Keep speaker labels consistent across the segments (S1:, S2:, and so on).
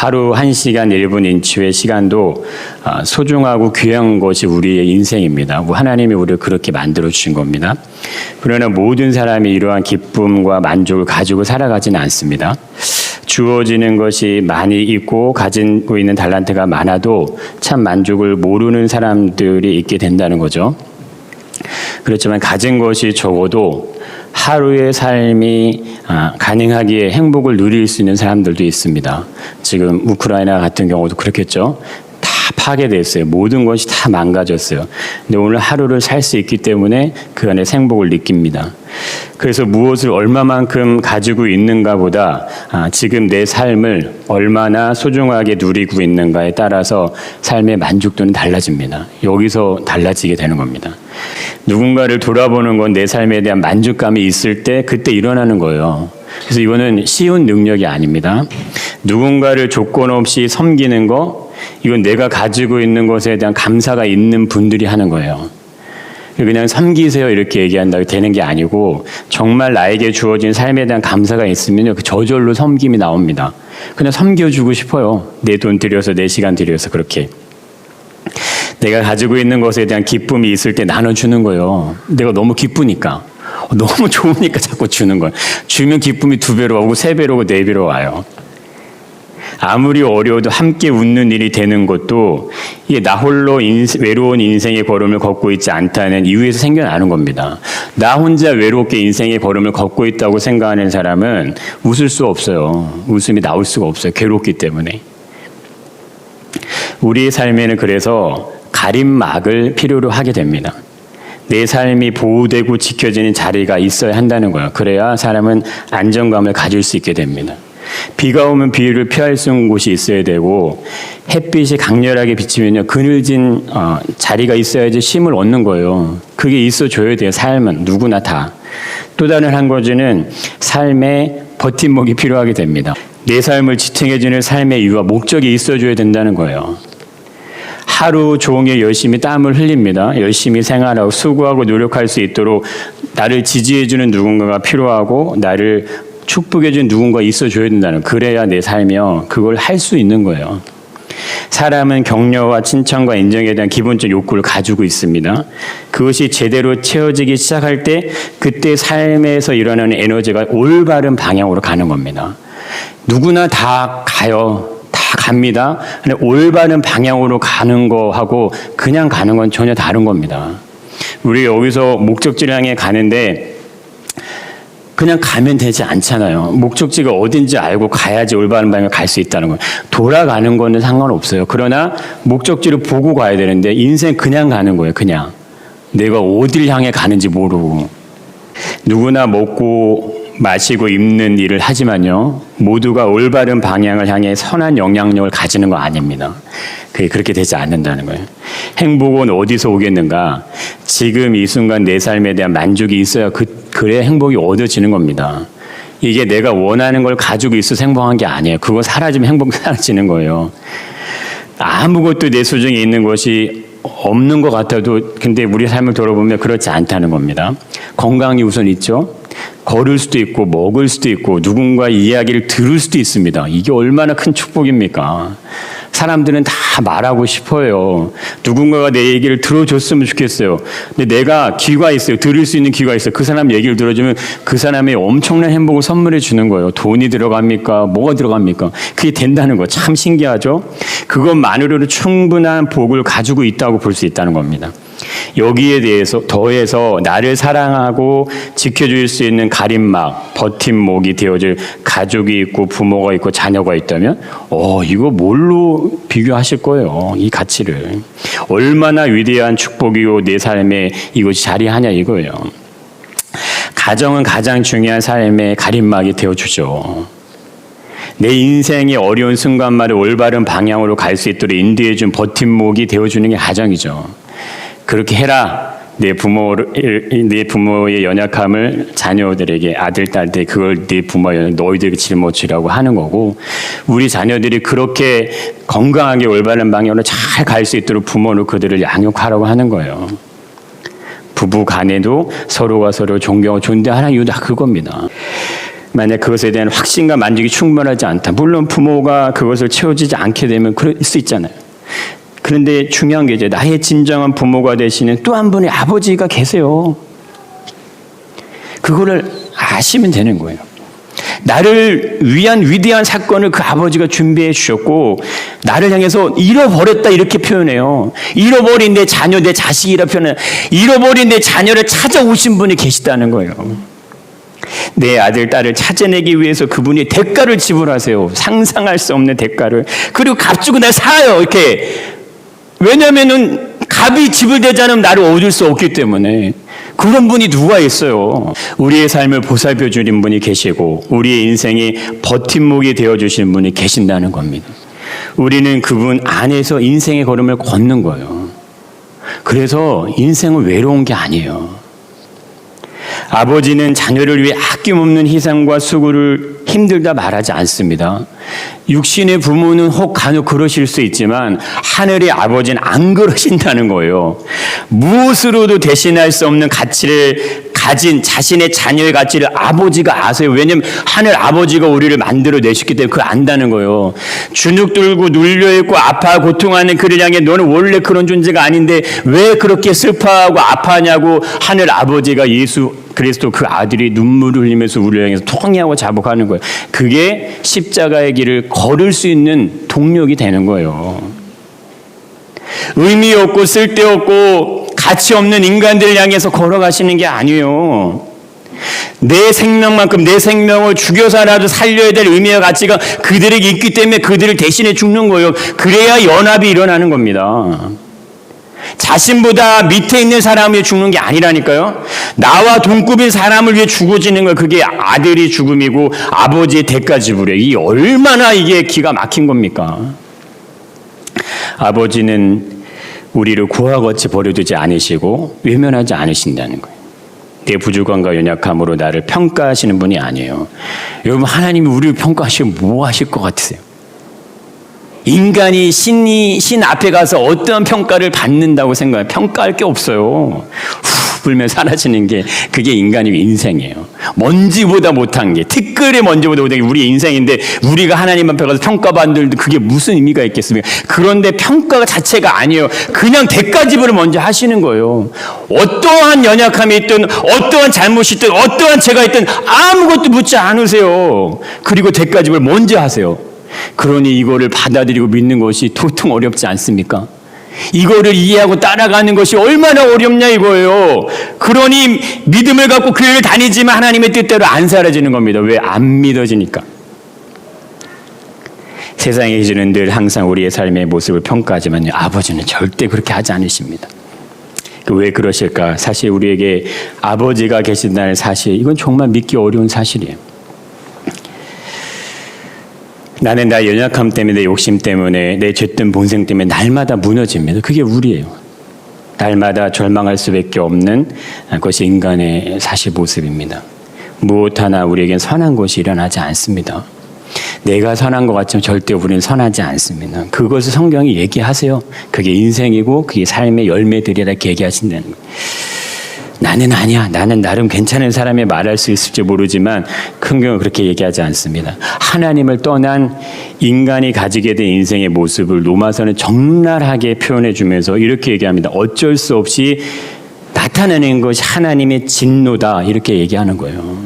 S1: 하루 1시간 1분 인치의 시간도 소중하고 귀한 것이 우리의 인생입니다. 하나님이 우리를 그렇게 만들어 주신 겁니다. 그러나 모든 사람이 이러한 기쁨과 만족을 가지고 살아가지는 않습니다. 주어지는 것이 많이 있고 가지고 있는 달란트가 많아도 참 만족을 모르는 사람들이 있게 된다는 거죠. 그렇지만 가진 것이 적어도 하루의 삶이 가능하기에 행복을 누릴 수 있는 사람들도 있습니다. 지금 우크라이나 같은 경우도 그렇겠죠. 다 파괴됐어요. 모든 것이 다 망가졌어요. 근데 오늘 하루를 살 수 있기 때문에 그 안에 행복을 느낍니다. 그래서 무엇을 얼마만큼 가지고 있는가 보다 지금 내 삶을 얼마나 소중하게 누리고 있는가에 따라서 삶의 만족도는 달라집니다. 여기서 달라지게 되는 겁니다. 누군가를 돌아보는 건 내 삶에 대한 만족감이 있을 때 그때 일어나는 거예요. 그래서 이거는 쉬운 능력이 아닙니다. 누군가를 조건 없이 섬기는 거, 이건 내가 가지고 있는 것에 대한 감사가 있는 분들이 하는 거예요. 그냥 섬기세요 이렇게 얘기한다고 되는 게 아니고 정말 나에게 주어진 삶에 대한 감사가 있으면 저절로 섬김이 나옵니다. 그냥 섬겨주고 싶어요. 내 돈 들여서 내 시간 들여서 그렇게. 내가 가지고 있는 것에 대한 기쁨이 있을 때 나눠주는 거예요. 내가 너무 기쁘니까. 너무 좋으니까 자꾸 주는 거예요. 주면 기쁨이 2배로 오고 3배로 오고 4배로 와요. 아무리 어려워도 함께 웃는 일이 되는 것도 이게 나 홀로 외로운 인생의 걸음을 걷고 있지 않다는 이유에서 생겨나는 겁니다. 나 혼자 외롭게 인생의 걸음을 걷고 있다고 생각하는 사람은 웃을 수 없어요. 웃음이 나올 수가 없어요. 괴롭기 때문에. 우리의 삶에는 그래서 가림막을 필요로 하게 됩니다. 내 삶이 보호되고 지켜지는 자리가 있어야 한다는 거예요. 그래야 사람은 안정감을 가질 수 있게 됩니다. 비가 오면 비를 피할 수 있는 곳이 있어야 되고 햇빛이 강렬하게 비치면 그늘진 자리가 있어야지 쉼을 얻는 거예요. 그게 있어줘야 돼요. 삶은 누구나 다. 또 다른 한 가지는 삶에 버팀목이 필요하게 됩니다. 내 삶을 지탱해주는 삶의 이유와 목적이 있어줘야 된다는 거예요. 하루 종일 열심히 땀을 흘립니다. 열심히 생활하고 수고하고 노력할 수 있도록 나를 지지해주는 누군가가 필요하고 나를 축복해주는 누군가 있어줘야 된다는, 그래야 내 삶이요 그걸 할 수 있는 거예요. 사람은 격려와 칭찬과 인정에 대한 기본적 욕구를 가지고 있습니다. 그것이 제대로 채워지기 시작할 때 그때 삶에서 일어나는 에너지가 올바른 방향으로 가는 겁니다. 누구나 다 가요. 다 갑니다. 근데 올바른 방향으로 가는 거하고 그냥 가는 건 전혀 다른 겁니다. 우리 여기서 목적지를 향해 가는데 그냥 가면 되지 않잖아요. 목적지가 어딘지 알고 가야지 올바른 방향을 갈 수 있다는 거예요. 돌아가는 거는 상관없어요. 그러나 목적지를 보고 가야 되는데 인생 그냥 가는 거예요. 그냥. 내가 어딜 향해 가는지 모르고. 누구나 먹고 마시고 입는 일을 하지만요, 모두가 올바른 방향을 향해 선한 영향력을 가지는 거 아닙니다. 그게 그렇게 되지 않는다는 거예요. 행복은 어디서 오겠는가? 지금 이 순간 내 삶에 대한 만족이 있어야 그래 행복이 얻어지는 겁니다. 이게 내가 원하는 걸 가지고 있어서 행복한 게 아니에요. 그거 사라지면 행복이 사라지는 거예요. 아무것도 내 소중에 있는 것이 없는 것 같아도 근데 우리 삶을 돌아보면 그렇지 않다는 겁니다. 건강이 우선 있죠. 걸을 수도 있고 먹을 수도 있고 누군가 이야기를 들을 수도 있습니다. 이게 얼마나 큰 축복입니까? 사람들은 다 말하고 싶어요. 누군가가 내 얘기를 들어줬으면 좋겠어요. 근데 내가 귀가 있어요. 들을 수 있는 귀가 있어요. 그 사람 얘기를 들어주면 그 사람의 엄청난 행복을 선물해 주는 거예요. 돈이 들어갑니까? 뭐가 들어갑니까? 그게 된다는 거 참 신기하죠? 그것만으로도 충분한 복을 가지고 있다고 볼 수 있다는 겁니다. 여기에 대해서 더해서 나를 사랑하고 지켜줄 수 있는 가림막, 버팀목이 되어줄 가족이 있고 부모가 있고 자녀가 있다면 이거 뭘로 비교하실 거예요. 이 가치를. 얼마나 위대한 축복이요 내 삶에 이것이 자리하냐 이거예요. 가정은 가장 중요한 삶의 가림막이 되어주죠. 내 인생의 어려운 순간마다 올바른 방향으로 갈 수 있도록 인도해준 버팀목이 되어주는 게 가정이죠. 그렇게 해라. 내 부모의 연약함을 자녀들에게 아들, 딸들 그걸 네 부모의 너희들에게 짊어지라고 하는 거고, 우리 자녀들이 그렇게 건강하게 올바른 방향으로 잘 갈 수 있도록 부모는 그들을 양육하라고 하는 거예요. 부부 간에도 서로가 서로 존경하고 존대하는 이유도 그겁니다. 만약 그것에 대한 확신과 만족이 충분하지 않다. 물론 부모가 그것을 채워주지 않게 되면 그럴 수 있잖아요. 그런데 중요한 게 이제 나의 진정한 부모가 되시는 또 한 분의 아버지가 계세요. 그거를 아시면 되는 거예요. 나를 위한 위대한 사건을 그 아버지가 준비해 주셨고 나를 향해서 잃어버렸다 이렇게 표현해요. 잃어버린 내 자녀, 내 자식이라 표현해요. 잃어버린 내 자녀를 찾아오신 분이 계시다는 거예요. 내 아들, 딸을 찾아내기 위해서 그분이 대가를 지불하세요. 상상할 수 없는 대가를. 그리고 값주고 날 사요. 이렇게. 왜냐면은 값이 지불되지 않으면 나를 얻을 수 없기 때문에. 그런 분이 누가 있어요. 우리의 삶을 보살펴 주는 분이 계시고 우리의 인생이 버팀목이 되어주시는 분이 계신다는 겁니다. 우리는 그분 안에서 인생의 걸음을 걷는 거예요. 그래서 인생은 외로운 게 아니에요. 아버지는 자녀를 위해 아낌없는 희생과 수고를 힘들다 말하지 않습니다. 육신의 부모는 혹 간혹 그러실 수 있지만 하늘의 아버지는 안 그러신다는 거예요. 무엇으로도 대신할 수 없는 가치를 가진 자신의 자녀의 가치를 아버지가 아세요. 왜냐하면 하늘 아버지가 우리를 만들어 내셨기 때문에 그걸 안다는 거예요. 주눅 들고 눌려있고 아파 고통하는 그를 향해 너는 원래 그런 존재가 아닌데 왜 그렇게 슬퍼하고 아파하냐고 하늘 아버지가 예수 그리스도 그 아들이 눈물을 흘리면서 우리를 향해서 통회하고 자복하는 거예요. 그게 십자가의 길을 걸을 수 있는 동력이 되는 거예요. 의미 없고 쓸데없고 가치 없는 인간들을 향해서 걸어가시는 게 아니에요. 내 생명만큼 내 생명을 죽여서라도 살려야 될 의미와 가치가 그들에게 있기 때문에 그들을 대신해 죽는 거예요. 그래야 연합이 일어나는 겁니다. 자신보다 밑에 있는 사람을 위해 죽는 게 아니라니까요. 나와 동급인 사람을 위해 죽어지는 거 그게 아들이 죽음이고 아버지의 대가 지불이에요. 이게 얼마나 이게 기가 막힌 겁니까? 아버지는 우리를 구하같이 버려두지 않으시고 외면하지 않으신다는 거예요. 내 부족함과 연약함으로 나를 평가하시는 분이 아니에요. 여러분 하나님이 우리를 평가하시면 뭐 하실 것 같으세요? 인간이 신 앞에 가서 어떤 평가를 받는다고 생각해요? 평가할 게 없어요. 후 불면 사라지는 게 그게 인간의 인생이에요. 먼지보다 못한 게 티끌의 먼지보다 못한 게 우리 인생인데 우리가 하나님 앞에 가서 평가받는데 그게 무슨 의미가 있겠습니까? 그런데 평가 자체가 아니에요. 그냥 대가 지불을 먼저 하시는 거예요. 어떠한 연약함이 있든 어떠한 잘못이 있든 어떠한 죄가 있든 아무것도 묻지 않으세요. 그리고 대가 지불을 먼저 하세요. 그러니 이거를 받아들이고 믿는 것이 도통 어렵지 않습니까? 이거를 이해하고 따라가는 것이 얼마나 어렵냐 이거예요. 그러니 믿음을 갖고 교회를 다니지만 하나님의 뜻대로 안 살아지는 겁니다. 왜? 안 믿어지니까. 세상의 기준은 늘 항상 우리의 삶의 모습을 평가하지만 아버지는 절대 그렇게 하지 않으십니다. 왜 그러실까? 사실 우리에게 아버지가 계신다는 사실, 이건 정말 믿기 어려운 사실이에요. 나는 나의 연약함 때문에, 내 욕심 때문에, 내 죄된 본성 때문에 날마다 무너집니다. 그게 우리예요. 날마다 절망할 수밖에 없는 것이 인간의 사실 모습입니다. 무엇 하나 우리에겐 선한 것이 일어나지 않습니다. 내가 선한 것 같지만 절대 우리는 선하지 않습니다. 그것을 성경이 얘기하세요. 그게 인생이고 그게 삶의 열매들이라 얘기하신다는 거예요. 나는 아니야. 나는 나름 괜찮은 사람이 말할 수 있을지 모르지만 성경은 그렇게 얘기하지 않습니다. 하나님을 떠난 인간이 가지게 된 인생의 모습을 로마서는 적나라하게 표현해 주면서 이렇게 얘기합니다. 어쩔 수 없이 나타내는 것이 하나님의 진노다. 이렇게 얘기하는 거예요.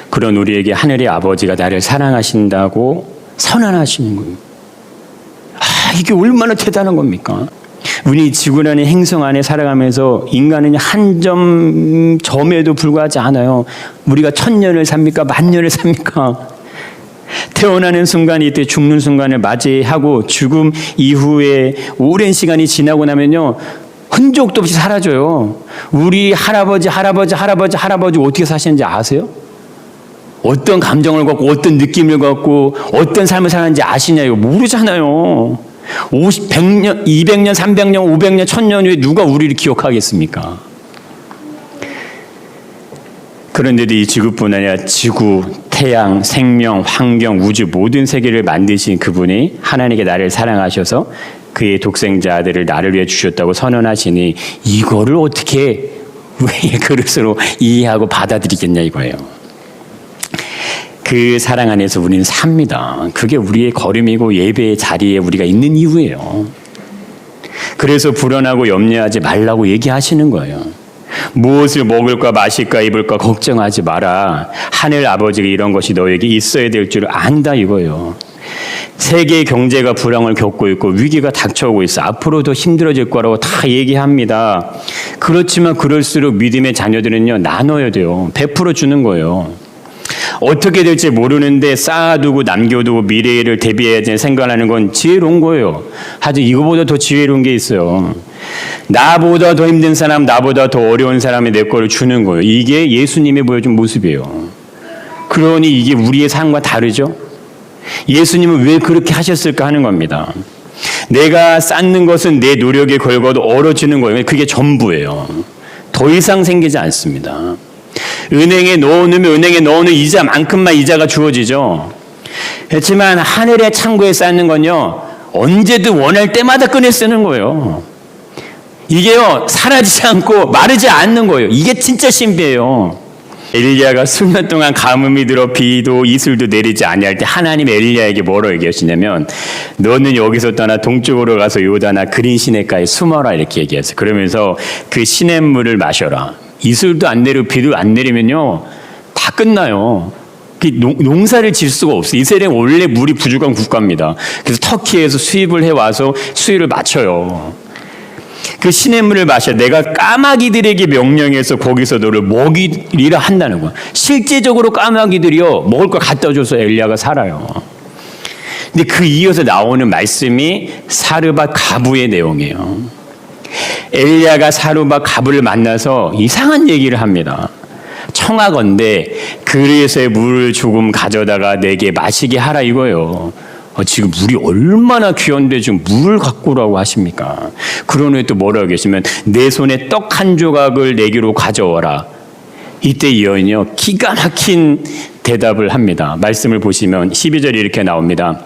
S1: 그런 우리에게 하늘의 아버지가 나를 사랑하신다고 선언하시는 거예요. 이게 얼마나 대단한 겁니까? 우리 지구라는 행성 안에 살아가면서 인간은 한 점에도 불과하지 않아요. 우리가 1000년을 삽니까? 10,000년을 삽니까? 태어나는 순간이 있대 죽는 순간을 맞이하고 죽음 이후에 오랜 시간이 지나고 나면요. 흔적도 없이 사라져요. 우리 할아버지 어떻게 사시는지 아세요? 어떤 감정을 갖고 어떤 느낌을 갖고 어떤 삶을 사는지 아시냐? 이거 모르잖아요. 50, 100년, 200년, 300년, 500년, 1000년 후에 누가 우리를 기억하겠습니까? 그런데도 이 지구뿐 아니라 지구, 태양, 생명, 환경, 우주 모든 세계를 만드신 그분이 하나님께 나를 사랑하셔서 그의 독생자 아들을 나를 위해 주셨다고 선언하시니 이거를 어떻게 왜 그릇으로 이해하고 받아들이겠냐 이거예요. 그 사랑 안에서 우리는 삽니다. 그게 우리의 걸음이고 예배의 자리에 우리가 있는 이유예요. 그래서 불안하고 염려하지 말라고 얘기하시는 거예요. 무엇을 먹을까 마실까 입을까 걱정하지 마라. 하늘 아버지가 이런 것이 너에게 있어야 될 줄 안다 이거예요. 세계 경제가 불황을 겪고 있고 위기가 닥쳐오고 있어. 앞으로 더 힘들어질 거라고 다 얘기합니다. 그렇지만 그럴수록 믿음의 자녀들은요, 나눠야 돼요. 베풀어 주는 거예요. 어떻게 될지 모르는데 쌓아두고 남겨두고 미래를 대비해야지 생각하는 건 지혜로운 거예요. 하지만 이거보다 더 지혜로운 게 있어요. 나보다 더 힘든 사람, 나보다 더 어려운 사람이 내 거를 주는 거예요. 이게 예수님이 보여준 모습이에요. 그러니 이게 우리의 삶과 다르죠? 예수님은 왜 그렇게 하셨을까 하는 겁니다. 내가 쌓는 것은 내 노력에 걸고도 얼어지는 거예요. 그게 전부예요. 더 이상 생기지 않습니다. 은행에 넣어놓으면 은행에 넣어놓은 이자만큼만 이자가 주어지죠. 그렇지만 하늘의 창고에 쌓는 건요, 언제든 원할 때마다 꺼내 쓰는 거예요. 이게요, 사라지지 않고 마르지 않는 거예요. 이게 진짜 신비해요. 엘리야가 수년 동안 가뭄이 들어 비도 이슬도 내리지 아니할 때 하나님 엘리야에게 뭐라고 얘기하시냐면, 너는 여기서 떠나 동쪽으로 가서 요다나 그린 시냇가에 숨어라 이렇게 얘기했어요. 그러면서 그 시냇물을 마셔라. 이슬도 안 내리고 비도 안 내리면요, 다 끝나요. 농사를 질 수가 없어요. 이스라엘은 원래 물이 부족한 국가입니다. 그래서 터키에서 수입을 해와서 수입을 맞춰요. 그 시냇물을 마셔. 내가 까마귀들에게 명령해서 거기서 너를 먹이리라 한다는 거야. 실제적으로 까마귀들이요, 먹을 걸 갖다 줘서 엘리야가 살아요. 근데 그 이어서 나오는 말씀이 사르밧 가부의 내용이에요. 엘리야가 사르밧 가부를 만나서 이상한 얘기를 합니다. 청하건대 그릇에 물을 조금 가져다가 내게 마시게 하라 이거예요. 지금 물이 얼마나 귀한데 지금 물을 갖고 오라고 하십니까? 그런 후에 또 뭐라고 계시면 내 손에 떡 한 조각을 내게로 가져와라. 이때 이 여인이요, 기가 막힌 대답을 합니다. 말씀을 보시면 12절이 이렇게 나옵니다.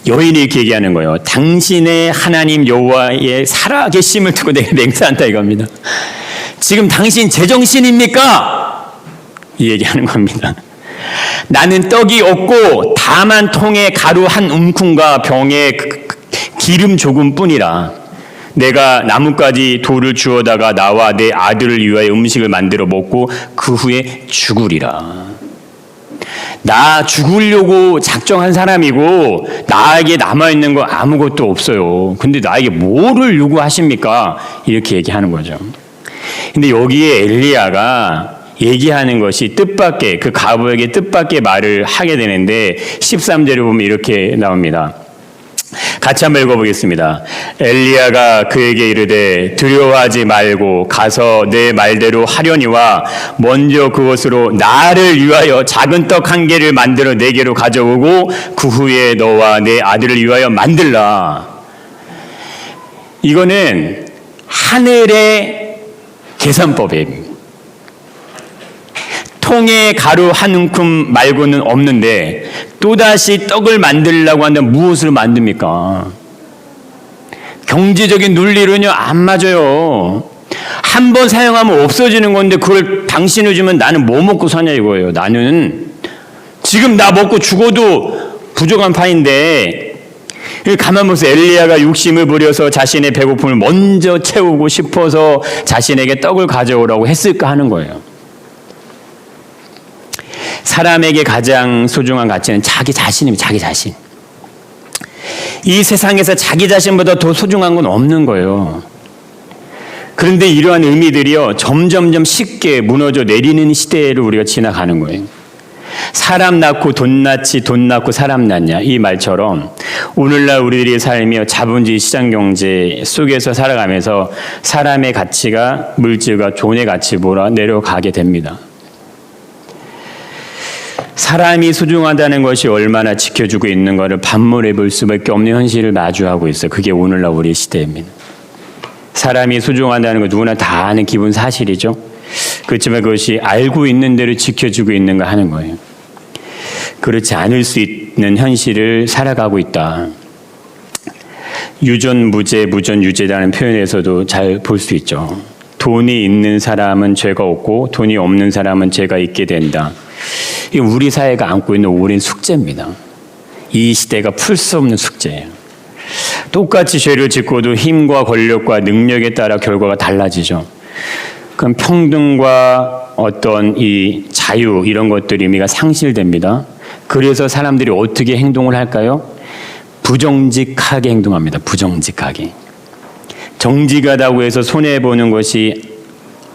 S1: 여인이 이렇게 얘기하는 거예요. 당신의 하나님 여호와의 살아계심을 두고 내가 맹세한다 이겁니다. 지금 당신 제정신입니까? 이 얘기하는 겁니다. 나는 떡이 없고 다만 통에 가루 한 움큼과 병에 기름 조금뿐이라. 내가 나뭇가지 돌을 주워다가 나와 내 아들을 위하여 음식을 만들어 먹고 그 후에 죽으리라. 나 죽으려고 작정한 사람이고 나에게 남아있는 거 아무것도 없어요. 근데 나에게 뭐를 요구하십니까? 이렇게 얘기하는 거죠. 근데 여기에 엘리야가 얘기하는 것이 뜻밖의, 그 가부에게 뜻밖의 말을 하게 되는데 13절을 보면 이렇게 나옵니다. 같이 한번 읽어보겠습니다. 엘리야가 그에게 이르되 두려워하지 말고 가서 내 말대로 하려니와 먼저 그것으로 나를 위하여 작은 떡 한 개를 만들어 내게로 가져오고 그 후에 너와 내 아들을 위하여 만들라. 이거는 하늘의 계산법입니다. 통에 가루 한 움큼 말고는 없는데 또다시 떡을 만들려고 한다면 무엇으로 만듭니까? 경제적인 논리로는요, 안 맞아요. 한 번 사용하면 없어지는 건데 그걸 당신을 주면 나는 뭐 먹고 사냐 이거예요. 나는 지금 나 먹고 죽어도 부족한 판인데. 가만 보세요. 엘리야가 욕심을 부려서 자신의 배고픔을 먼저 채우고 싶어서 자신에게 떡을 가져오라고 했을까 하는 거예요. 사람에게 가장 소중한 가치는 자기 자신입니다. 자기 자신. 이 세상에서 자기 자신보다 더 소중한 건 없는 거예요. 그런데 이러한 의미들이요, 점점점 쉽게 무너져 내리는 시대를 우리가 지나가는 거예요. 사람 낳고 돈 낳지 돈 낳고 사람 낳냐 이 말처럼 오늘날 우리들의 삶이 자본주의 시장경제 속에서 살아가면서 사람의 가치가 물질과 돈의 가치보다 내려가게 됩니다. 사람이 소중하다는 것이 얼마나 지켜주고 있는 것을 반문해 볼 수밖에 없는 현실을 마주하고 있어요. 그게 오늘날 우리의 시대입니다. 사람이 소중하다는 것 누구나 다 아는 기본 사실이죠. 그렇지만 그것이 알고 있는 대로 지켜주고 있는가 하는 거예요. 그렇지 않을 수 있는 현실을 살아가고 있다. 유전무죄, 무전유죄라는 표현에서도 잘 볼 수 있죠. 돈이 있는 사람은 죄가 없고 돈이 없는 사람은 죄가 있게 된다. 이게 우리 사회가 안고 있는 오랜 숙제입니다. 이 시대가 풀 수 없는 숙제예요. 똑같이 죄를 짓고도 힘과 권력과 능력에 따라 결과가 달라지죠. 그럼 평등과 어떤 이 자유 이런 것들이 의미가 상실됩니다. 그래서 사람들이 어떻게 행동을 할까요? 부정직하게 행동합니다. 부정직하게. 정직하다고 해서 손해보는 것이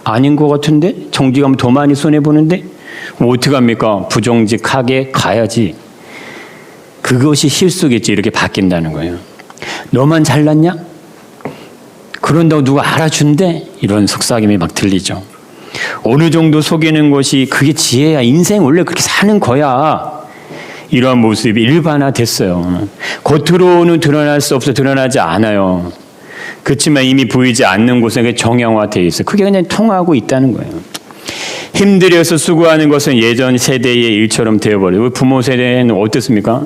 S1: 아닌 것 같은데? 정직하면 더 많이 손해보는데? 어떡합니까? 부정직하게 가야지. 그것이 실수겠지. 이렇게 바뀐다는 거예요. 너만 잘났냐? 그런다고 누가 알아준대? 이런 속삭임이 막 들리죠. 어느 정도 속이는 것이 그게 지혜야. 인생 원래 그렇게 사는 거야. 이러한 모습이 일반화됐어요. 겉으로는 드러날 수 없어 드러나지 않아요. 그렇지만 이미 보이지 않는 곳에 정형화되어 있어요. 그게 그냥 통하고 있다는 거예요. 힘들여서 수고하는 것은 예전 세대의 일처럼 되어버려요. 부모 세대는 어떻습니까?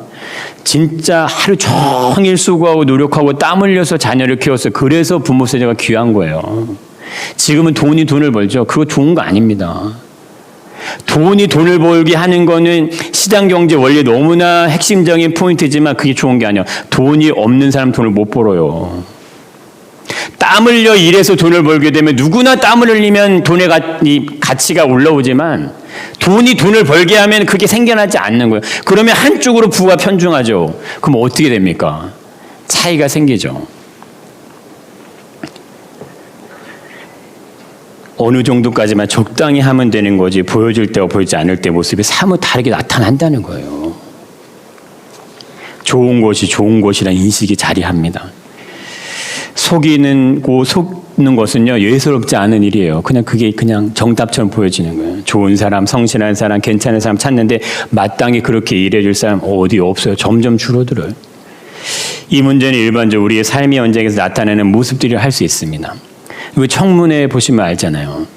S1: 진짜 하루 종일 수고하고 노력하고 땀 흘려서 자녀를 키웠어요. 그래서 부모 세대가 귀한 거예요. 지금은 돈이 돈을 벌죠. 그거 좋은 거 아닙니다. 돈이 돈을 벌게 하는 거는 시장 경제 원리 너무나 핵심적인 포인트지만 그게 좋은 게 아니야. 돈이 없는 사람 돈을 못 벌어요. 땀 흘려 일해서 돈을 벌게 되면 누구나 땀을 흘리면 돈의 가치가 올라오지만 돈이 돈을 벌게 하면 그게 생겨나지 않는 거예요. 그러면 한쪽으로 부가 편중하죠. 그럼 어떻게 됩니까? 차이가 생기죠. 어느 정도까지만 적당히 하면 되는 거지 보여줄 때와 보이지 않을 때 모습이 사뭇 다르게 나타난다는 거예요. 좋은 것이 좋은 것이라는 인식이 자리합니다. 속이는 것은요 예사롭지 않은 일이에요. 그게 그냥 정답처럼 보여지는 거예요. 좋은 사람, 성실한 사람, 괜찮은 사람 찾는데 마땅히 그렇게 일해줄 사람 어디 없어요. 점점 줄어들어요. 이 문제는 일반적으로 우리의 삶의 현장에서 나타나는 모습들이 할 수 있습니다. 이거 청문회 보시면 알잖아요.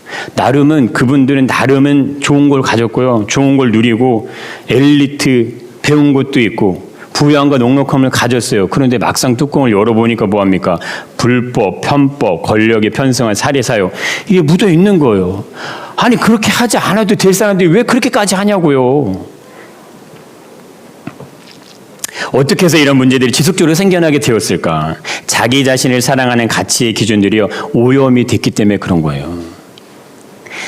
S1: 그분들은 나름은 좋은 걸 가졌고요. 좋은 걸 누리고 엘리트 배운 것도 있고 부양과 넉넉함을 가졌어요. 그런데 막상 뚜껑을 열어보니까 뭐합니까? 불법, 편법, 권력에 편승한 살해사욕 이게 묻어 있는 거예요. 아니 그렇게 하지 않아도 될 사람들이 왜 그렇게까지 하냐고요. 어떻게 해서 이런 문제들이 지속적으로 생겨나게 되었을까? 자기 자신을 사랑하는 가치의 기준들이 오염이 됐기 때문에 그런 거예요.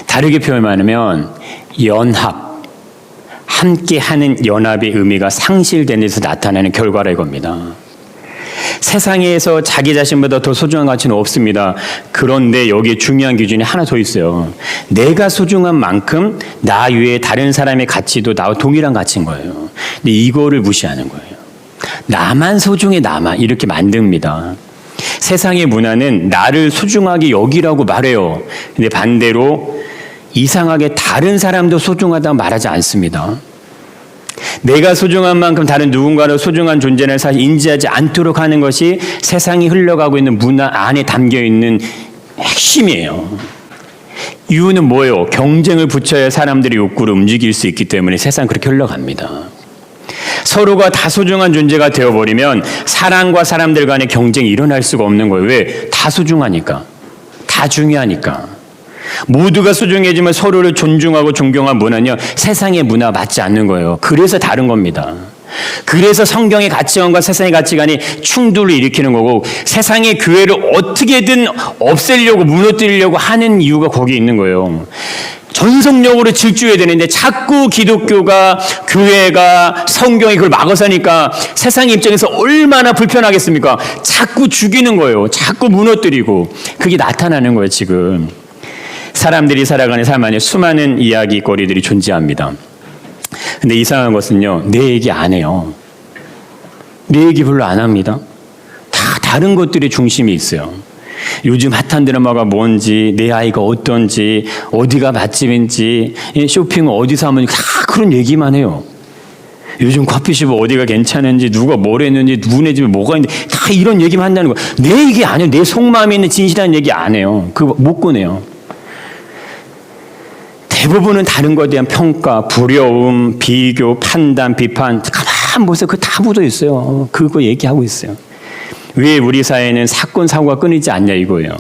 S1: 다르게 표현하면 함께하는 연합의 의미가 상실된 데서 나타나는 결과라 이겁니다. 세상에서 자기 자신보다 더 소중한 가치는 없습니다. 그런데 여기에 중요한 기준이 하나 더 있어요. 내가 소중한 만큼 나 외에 다른 사람의 가치도 나와 동일한 가치인 거예요. 근데 이거를 무시하는 거예요. 나만 소중해 나만 이렇게 만듭니다. 세상의 문화는 나를 소중하게 여기라고 말해요. 근데 반대로 이상하게 다른 사람도 소중하다고 말하지 않습니다. 내가 소중한 만큼 다른 누군가를 소중한 존재를 사실 인지하지 않도록 하는 것이 세상이 흘러가고 있는 문화 안에 담겨있는 핵심이에요. 이유는 뭐예요? 경쟁을 붙여야 사람들이 욕구를 움직일 수 있기 때문에 세상 그렇게 흘러갑니다. 서로가 다 소중한 존재가 되어버리면 사람과 사람들 간의 경쟁이 일어날 수가 없는 거예요. 왜? 다 소중하니까. 다 중요하니까. 모두가 소중해지면 서로를 존중하고 존경한 문화는요. 세상의 문화 맞지 않는 거예요. 그래서 다른 겁니다. 그래서 성경의 가치관과 세상의 가치관이 충돌을 일으키는 거고 세상의 교회를 어떻게든 없애려고 무너뜨리려고 하는 이유가 거기에 있는 거예요. 전속력으로 질주해야 되는데 자꾸 기독교가 교회가 성경이 그걸 막아서니까 세상의 입장에서 얼마나 불편하겠습니까? 자꾸 죽이는 거예요. 자꾸 무너뜨리고 그게 나타나는 거예요. 지금 사람들이 살아가는 삶 안에 수많은 이야기거리들이 존재합니다. 근데 이상한 것은요. 내 얘기 안 해요. 내 얘기 별로 안 합니다. 다 다른 것들이 중심이 있어요. 요즘 핫한 드라마가 뭔지, 내 아이가 어떤지, 어디가 맛집인지, 쇼핑은 어디서 하면 다 그런 얘기만 해요. 요즘 커피숍 어디가 괜찮은지, 누가 뭘 했는지, 누구네 집에 뭐가 있는지 다 이런 얘기만 한다는 거예요. 내 얘기 안 해요. 내 속마음에 있는 진실한 얘기 안 해요. 그거 못 꺼내요. 대부분은 다른 것에 대한 평가, 두려움, 비교, 판단, 비판 가만 보세요. 그거 다 묻어 있어요. 그거 얘기하고 있어요. 왜 우리 사회는 사건, 사고가 끊이지 않냐 이거예요.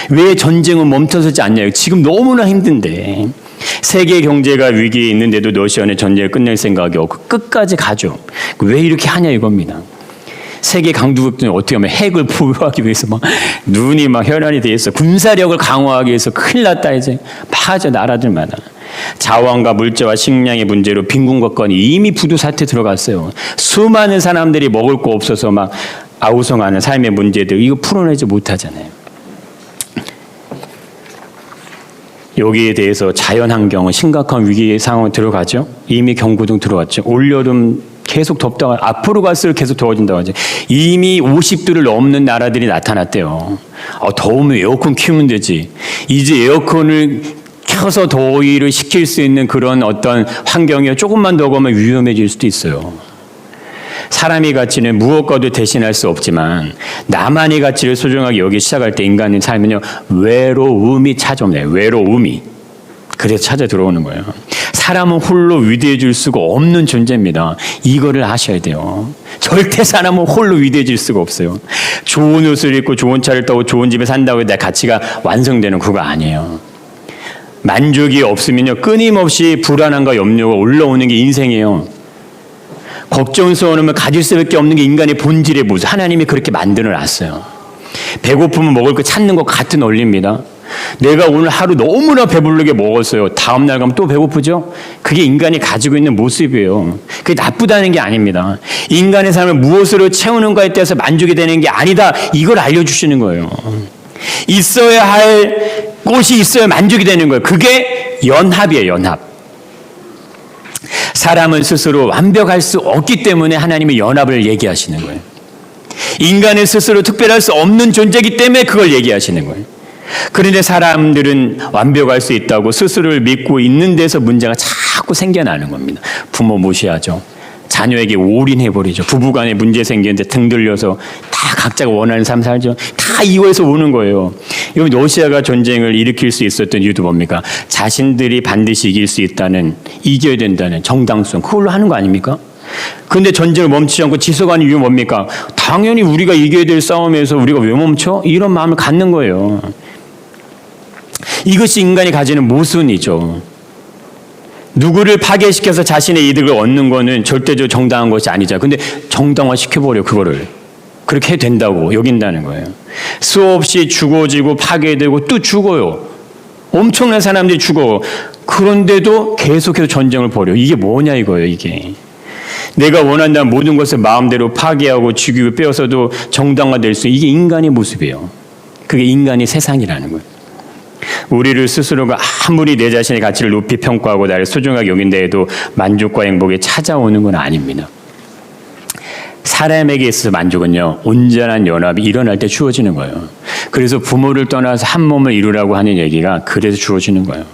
S1: 왜 전쟁은 멈춰서지 않냐요? 지금 너무나 힘든데. 세계 경제가 위기에 있는데도 러시아는 전쟁을 끝낼 생각이 없고 끝까지 가죠. 왜 이렇게 하냐 이겁니다. 세계 강대국들은 어떻게 하면 핵을 보유하기 위해서 막 눈이 막 혈안이 돼 있어. 군사력을 강화하기 위해서 큰일 났다 이제 막 하죠, 나라들마다. 자원과 물자와 식량의 문제로 빈곤 국가는 이미 부도 사태 들어갔어요. 수많은 사람들이 먹을 거 없어서 막 아우성하는 삶의 문제들 이거 풀어내지 못하잖아요. 여기에 대해서 자연환경은 심각한 위기 상황에 들어가죠. 이미 경고등 들어왔죠. 올여름 계속 덥다가 앞으로 갈수록 계속 더워진다고 하죠. 이미 50도를 넘는 나라들이 나타났대요. 더우면 에어컨 키우면 되지. 이제 에어컨을 켜서 더위를 식힐 수 있는 그런 어떤 환경이 조금만 더 가면 위험해질 수도 있어요. 사람의 가치는 무엇과도 대신할 수 없지만 나만의 가치를 소중하게 여기 시작할 때 인간의 삶은요, 외로움이 찾아옵니다. 외로움이. 그래서 찾아 들어오는 거예요. 사람은 홀로 위대해질 수가 없는 존재입니다. 이거를 아셔야 돼요. 절대 사람은 홀로 위대해질 수가 없어요. 좋은 옷을 입고 좋은 차를 타고 좋은 집에 산다고 해서 내 가치가 완성되는 그거 아니에요. 만족이 없으면요, 끊임없이 불안함과 염려가 올라오는 게 인생이에요. 걱정스러우면 가질 수밖에 없는 게 인간의 본질의 모습. 하나님이 그렇게 만들어 놨어요. 배고프면 먹을 거 찾는 것 같은 원리입니다. 내가 오늘 하루 너무나 배부르게 먹었어요. 다음 날 가면 또 배고프죠? 그게 인간이 가지고 있는 모습이에요. 그게 나쁘다는 게 아닙니다. 인간의 삶을 무엇으로 채우는가에 따라서 만족이 되는 게 아니다. 이걸 알려주시는 거예요. 있어야 할 곳이 있어야 만족이 되는 거예요. 그게 연합이에요. 연합. 사람은 스스로 완벽할 수 없기 때문에 하나님의 연합을 얘기하시는 거예요. 인간은 스스로 특별할 수 없는 존재이기 때문에 그걸 얘기하시는 거예요. 그런데 사람들은 완벽할 수 있다고 스스로를 믿고 있는 데서 문제가 자꾸 생겨나는 겁니다. 부모 무시하죠. 자녀에게 올인해버리죠. 부부간에 문제 생기는데 등 들려서 다 각자가 원하는 삶 살죠. 다 이거에서 오는 거예요. 여기 러시아가 전쟁을 일으킬 수 있었던 이유도 뭡니까? 자신들이 반드시 이길 수 있다는, 이겨야 된다는 정당성, 그걸로 하는 거 아닙니까? 그런데 전쟁을 멈추지 않고 지속하는 이유 뭡니까? 당연히 우리가 이겨야 될 싸움에서 우리가 왜 멈춰? 이런 마음을 갖는 거예요. 이것이 인간이 가지는 모순이죠. 누구를 파괴시켜서 자신의 이득을 얻는 거는 절대적으로 정당한 것이 아니죠. 근데 정당화 시켜버려, 그거를. 그렇게 해도 된다고 여긴다는 거예요. 수없이 죽어지고 파괴되고 또 죽어요. 엄청난 사람들이 죽어. 그런데도 계속해서 전쟁을 벌여. 이게 뭐냐 이거예요, 이게. 내가 원한다는 모든 것을 마음대로 파괴하고 죽이고 빼앗아도 정당화될 수, 이게 인간의 모습이에요. 그게 인간의 세상이라는 거예요. 우리를 스스로가 아무리 내 자신의 가치를 높이 평가하고 나를 소중하게 여긴다 해도 만족과 행복이 찾아오는 건 아닙니다. 사람에게 있어서 만족은요, 온전한 연합이 일어날 때 주어지는 거예요. 그래서 부모를 떠나서 한 몸을 이루라고 하는 얘기가 그래서 주어지는 거예요.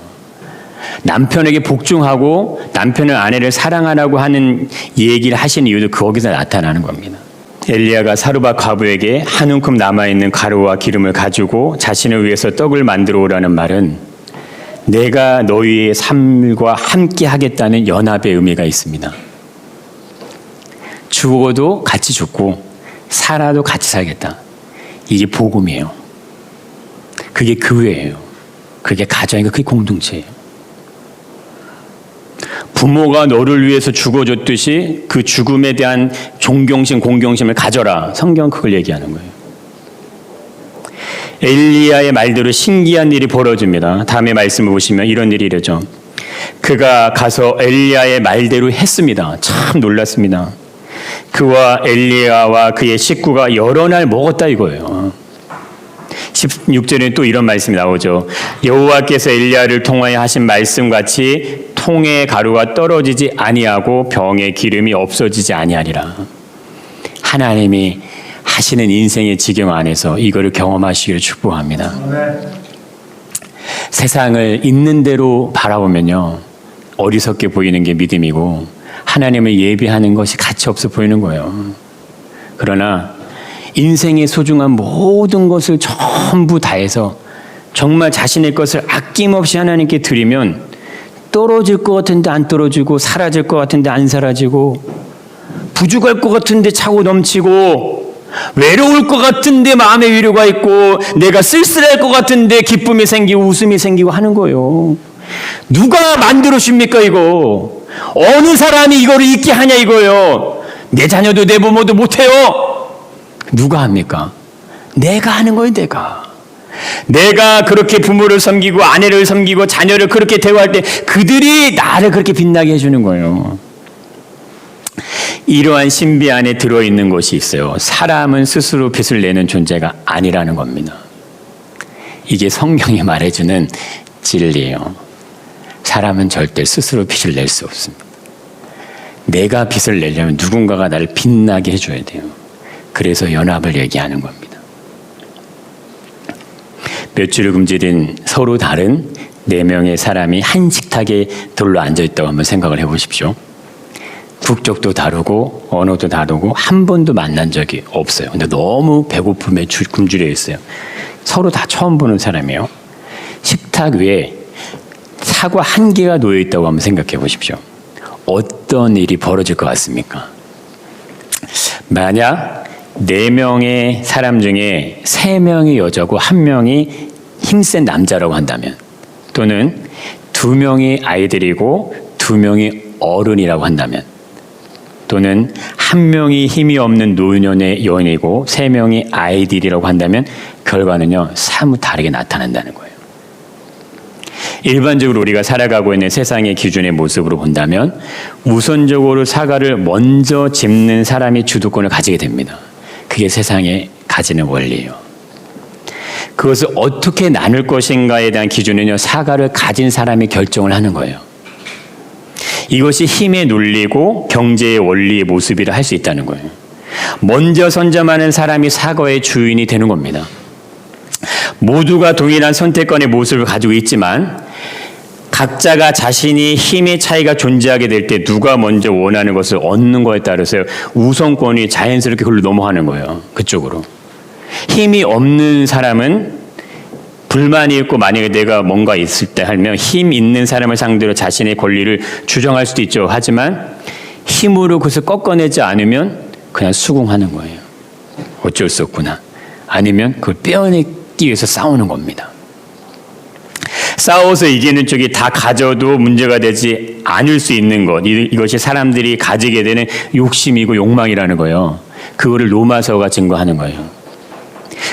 S1: 남편에게 복종하고 남편을 아내를 사랑하라고 하는 얘기를 하신 이유도 거기서 나타나는 겁니다. 엘리야가 사르밧 과부에게 한 움큼 남아있는 가루와 기름을 가지고 자신을 위해서 떡을 만들어 오라는 말은 내가 너희의 삶과 함께 하겠다는 연합의 의미가 있습니다. 죽어도 같이 죽고 살아도 같이 살겠다. 이게 복음이에요. 그게 교회예요. 그게 가정이고 그게 공동체예요. 부모가 너를 위해서 죽어줬듯이 그 죽음에 대한 존경심, 공경심을 가져라. 성경은 그걸 얘기하는 거예요. 엘리야의 말대로 신기한 일이 벌어집니다. 다음에 말씀을 보시면 이런 일이 이러죠. 그가 가서 엘리야의 말대로 했습니다. 참 놀랐습니다. 그와 엘리야와 그의 식구가 여러 날 먹었다 이거예요. 16절에 또 이런 말씀이 나오죠. 여호와께서 엘리야를 통하여 하신 말씀같이 통의 가루가 떨어지지 아니하고 병의 기름이 없어지지 아니하리라. 하나님이 하시는 인생의 지경 안에서 이거를 경험하시기를 축복합니다. 세상을 있는 대로 바라보면요, 어리석게 보이는 게 믿음이고 하나님을 예비하는 것이 가치 없어 보이는 거예요. 그러나 인생의 소중한 모든 것을 전부 다해서 정말 자신의 것을 아낌없이 하나님께 드리면 떨어질 것 같은데 안 떨어지고 사라질 것 같은데 안 사라지고 부족할 것 같은데 차고 넘치고 외로울 것 같은데 마음의 위로가 있고 내가 쓸쓸할 것 같은데 기쁨이 생기고 웃음이 생기고 하는 거예요. 누가 만들어 줍니까 이거? 어느 사람이 이거를 있게 하냐 이거예요. 내 자녀도 내 부모도 못해요. 누가 합니까? 내가 하는 거예요. 내가 그렇게 부모를 섬기고 아내를 섬기고 자녀를 그렇게 대우할 때 그들이 나를 그렇게 빛나게 해주는 거예요. 이러한 신비 안에 들어있는 것이 있어요. 사람은 스스로 빛을 내는 존재가 아니라는 겁니다. 이게 성경이 말해주는 진리예요. 사람은 절대 스스로 빛을 낼 수 없습니다. 내가 빛을 내려면 누군가가 나를 빛나게 해줘야 돼요. 그래서 연합을 얘기하는 겁니다. 몇 주를 금지된 서로 다른 4명의 사람이 한 식탁에 둘러 앉아있다고 한번 생각을 해보십시오. 국적도 다르고 언어도 다르고 한 번도 만난 적이 없어요. 근데 너무 배고픔에 굶주려 있어요. 서로 다 처음 보는 사람이에요. 식탁 위에 사과 1개가 놓여 있다고 한번 생각해 보십시오. 어떤 일이 벌어질 것 같습니까? 만약 4명의 사람 중에 3명이 여자고 1명이 힘센 남자라고 한다면, 또는 2명이 아이들이고 2명이 어른이라고 한다면, 또는 1명이 힘이 없는 노년의 여인이고 3명이 아이들이라고 한다면 결과는요, 사뭇 다르게 나타난다는 거예요. 일반적으로 우리가 살아가고 있는 세상의 기준의 모습으로 본다면 우선적으로 사과를 먼저 짚는 사람이 주도권을 가지게 됩니다. 그게 세상에 가지는 원리예요. 그것을 어떻게 나눌 것인가에 대한 기준은요, 사과를 가진 사람이 결정을 하는 거예요. 이것이 힘의 논리고 경제의 원리의 모습이라 할 수 있다는 거예요. 먼저 선점하는 사람이 사과의 주인이 되는 겁니다. 모두가 동일한 선택권의 모습을 가지고 있지만 각자가 자신이 힘의 차이가 존재하게 될 때 누가 먼저 원하는 것을 얻는 거에 따라서 우선권이 자연스럽게 그걸로 넘어가는 거예요. 그쪽으로. 힘이 없는 사람은 불만이 있고 만약에 내가 뭔가 있을 때 하면 힘 있는 사람을 상대로 자신의 권리를 주장할 수도 있죠. 하지만 힘으로 그것을 꺾어내지 않으면 그냥 수긍하는 거예요. 어쩔 수 없구나. 아니면 그걸 빼어내기 위해서 싸우는 겁니다. 싸워서 이기는 쪽이 다 가져도 문제가 되지 않을 수 있는 것, 이것이 사람들이 가지게 되는 욕심이고 욕망이라는 거예요. 그거를 로마서가 증거하는 거예요.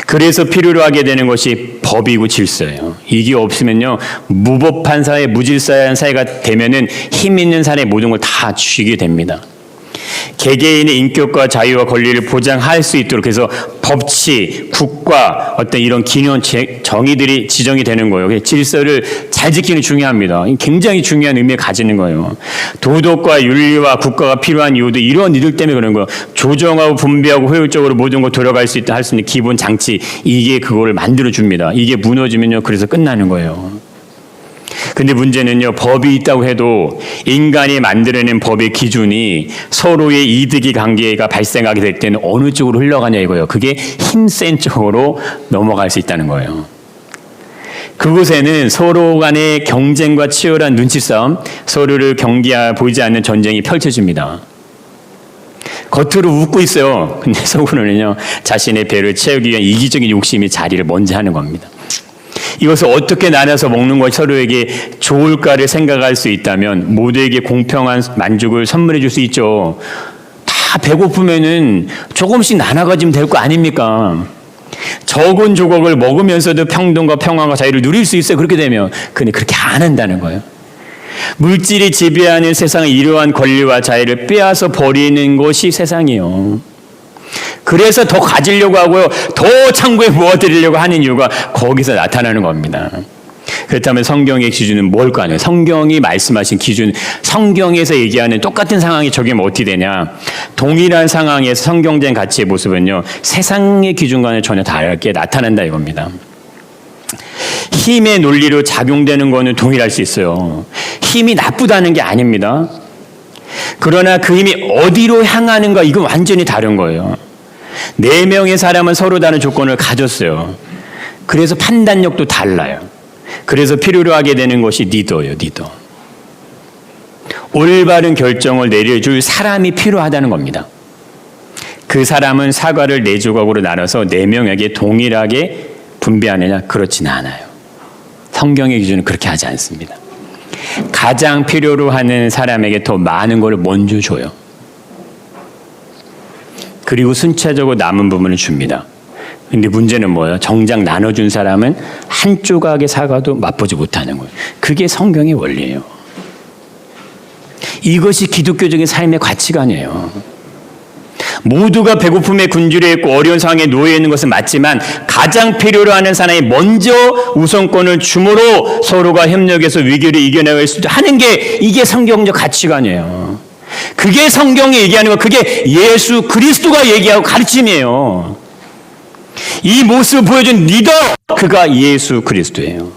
S1: 그래서 필요로 하게 되는 것이 법이고 질서예요. 이게 없으면요, 무법한 사회, 무질서한 사회가 되면은 힘 있는 사람의 모든 걸 다 쥐게 됩니다. 개개인의 인격과 자유와 권리를 보장할 수 있도록 해서 법치, 국가, 어떤 이런 기념 정의들이 지정이 되는 거예요. 질서를 잘 지키는 게 중요합니다. 굉장히 중요한 의미를 가지는 거예요. 도덕과 윤리와 국가가 필요한 이유도 이런 일들 때문에 그런 거예요. 조정하고 분배하고 효율적으로 모든 거 돌아갈 수 있다 할 수 있는 기본 장치, 이게 그거를 만들어 줍니다. 이게 무너지면요, 그래서 끝나는 거예요. 근데 문제는요, 법이 있다고 해도 인간이 만들어낸 법의 기준이 서로의 이득의 관계가 발생하게 될 때는 어느 쪽으로 흘러가냐 이거예요. 그게 힘센 쪽으로 넘어갈 수 있다는 거예요. 그곳에는 서로 간의 경쟁과 치열한 눈치싸움, 서로를 보이지 않는 전쟁이 펼쳐집니다. 겉으로 웃고 있어요. 근데 속으로는요, 자신의 배를 채우기 위한 이기적인 욕심이 자리를 먼저 하는 겁니다. 이것을 어떻게 나눠서 먹는 것이 서로에게 좋을까를 생각할 수 있다면 모두에게 공평한 만족을 선물해 줄 수 있죠. 다 배고프면은 조금씩 나눠 가지면 될 거 아닙니까? 적은 조각을 먹으면서도 평등과 평화와 자유를 누릴 수 있어요. 그렇게 되면. 근데 그렇게 안 한다는 거예요. 물질이 지배하는 세상의 이러한 권리와 자유를 빼앗아 버리는 것이 세상이에요. 그래서 더 가지려고 하고요, 더 창고에 모아드리려고 하는 이유가 거기서 나타나는 겁니다. 그렇다면 성경의 기준은 뭘까요? 성경이 말씀하신 기준, 성경에서 얘기하는 똑같은 상황이 적용하면 어떻게 되냐? 동일한 상황에서 성경적인 가치의 모습은요, 세상의 기준과는 전혀 다르게 나타난다 이겁니다. 힘의 논리로 작용되는 것은 동일할 수 있어요. 힘이 나쁘다는 게 아닙니다. 그러나 그 힘이 어디로 향하는가, 이건 완전히 다른 거예요. 4명의 사람은 서로 다른 조건을 가졌어요. 그래서 판단력도 달라요. 그래서 필요로 하게 되는 것이 리더예요, 리더. 올바른 결정을 내려줄 사람이 필요하다는 겁니다. 그 사람은 사과를 4조각으로 나눠서 4명에게 동일하게 분배하느냐? 그렇지는 않아요. 성경의 기준은 그렇게 하지 않습니다. 가장 필요로 하는 사람에게 더 많은 걸 먼저 줘요. 그리고 순차적으로 남은 부분을 줍니다. 근데 문제는 뭐예요? 정작 나눠준 사람은 한 조각의 사과도 맛보지 못하는 거예요. 그게 성경의 원리예요. 이것이 기독교적인 삶의 가치관이에요. 모두가 배고픔에 굶주려 있고 어려운 상황에 놓여 있는 것은 맞지만 가장 필요로 하는 사람이 먼저 우선권을 줌으로 서로가 협력해서 위기를 이겨내갈 수 하는 게 이게 성경적 가치관이에요. 그게 성경이 얘기하는 거, 그게 예수 그리스도가 얘기하고 가르침이에요. 이 모습을 보여준 리더, 그가 예수 그리스도예요.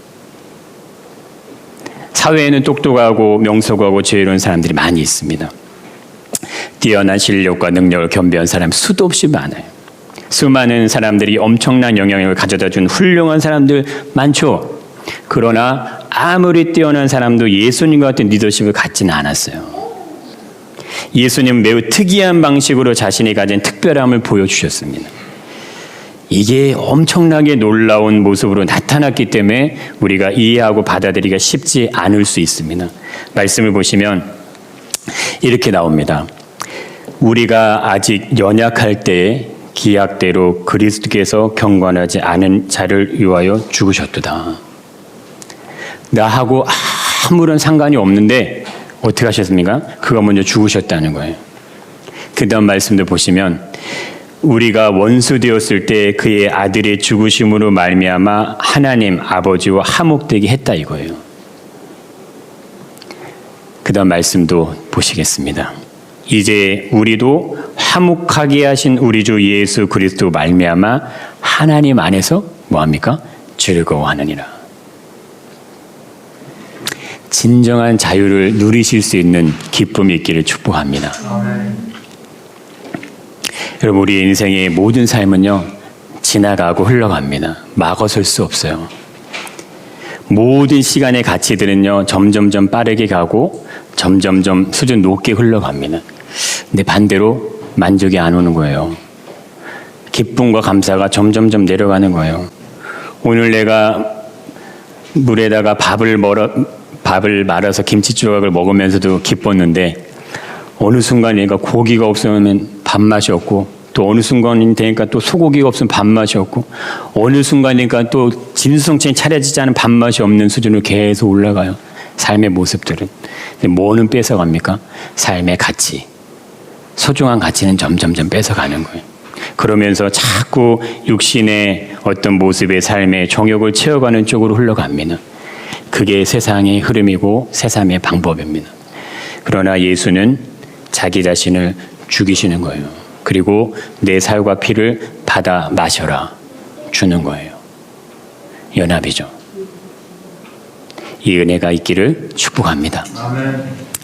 S1: 사회에는 똑똑하고 명석하고 지혜로운 사람들이 많이 있습니다. 뛰어난 실력과 능력을 겸비한 사람 수도 없이 많아요. 수많은 사람들이 엄청난 영향력을 가져다 준 훌륭한 사람들 많죠. 그러나 아무리 뛰어난 사람도 예수님과 같은 리더십을 갖지는 않았어요. 예수님은 매우 특이한 방식으로 자신이 가진 특별함을 보여주셨습니다. 이게 엄청나게 놀라운 모습으로 나타났기 때문에 우리가 이해하고 받아들이기가 쉽지 않을 수 있습니다. 말씀을 보시면 이렇게 나옵니다. 우리가 아직 연약할 때에 기약대로 그리스도께서 경건하지 않은 자를 위하여 죽으셨도다. 나하고 아무런 상관이 없는데 어떻게 하셨습니까? 그가 먼저 죽으셨다는 거예요. 그 다음 말씀도 보시면 우리가 원수 되었을 때 그의 아들의 죽으심으로 말미암아 하나님 아버지와 화목되게 했다 이거예요. 그 다음 말씀도 보시겠습니다. 이제 우리도 화목하게 하신 우리 주 예수 그리스도 말미암아 하나님 안에서 뭐합니까? 즐거워하느니라. 진정한 자유를 누리실 수 있는 기쁨이 있기를 축복합니다. 여러분, 우리 인생의 모든 삶은요 지나가고 흘러갑니다. 막아설 수 없어요. 모든 시간의 가치들은요 점점점 빠르게 가고 점점점 수준 높게 흘러갑니다. 근데 반대로 만족이 안 오는 거예요. 기쁨과 감사가 점점점 내려가는 거예요. 오늘 내가 물에다가 밥을 말아서 김치 조각을 먹으면서도 기뻤는데 어느 순간이니까 고기가 없으면 밥맛이 없고 또 어느 순간이 되니까 또 소고기가 없으면 밥맛이 없고 어느 순간이니까 또 진수성찬이 차려지지 않은 밥맛이 없는 수준으로 계속 올라가요. 삶의 모습들은. 뭐는 뺏어갑니까? 삶의 가치. 소중한 가치는 점점점 뺏어가는 거예요. 그러면서 자꾸 육신의 어떤 모습의 삶의 정욕을 채워가는 쪽으로 흘러갑니다. 그게 세상의 흐름이고 세상의 방법입니다. 그러나 예수는 자기 자신을 죽이시는 거예요. 그리고 내 살과 피를 받아 마셔라 주는 거예요. 연합이죠. 이 은혜가 있기를 축복합니다.
S2: 아멘.